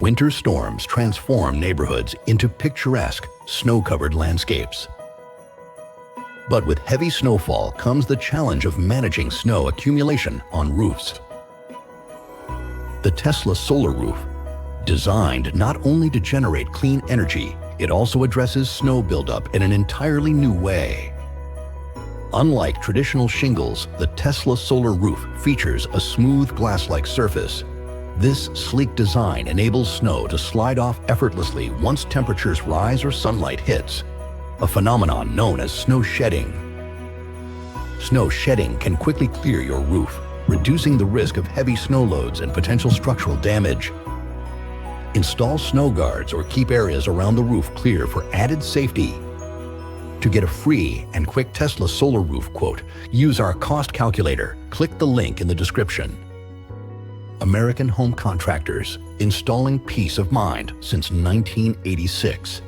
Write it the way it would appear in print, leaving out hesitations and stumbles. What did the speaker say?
Winter storms transform neighborhoods into picturesque, snow-covered landscapes. But with heavy snowfall comes the challenge of managing snow accumulation on roofs. The Tesla solar roof, designed not only to generate clean energy, it also addresses snow buildup in an entirely new way. Unlike traditional shingles, the Tesla solar roof features a smooth glass-like surface. This sleek design enables snow to slide off effortlessly once temperatures rise or sunlight hits, a phenomenon known as snow shedding. Snow shedding can quickly clear your roof, reducing the risk of heavy snow loads and potential structural damage. Install snow guards or keep areas around the roof clear for added safety. To get a free and quick Tesla solar roof quote, use our cost calculator. Click the link in the description. American Home Contractors, installing peace of mind since 1986.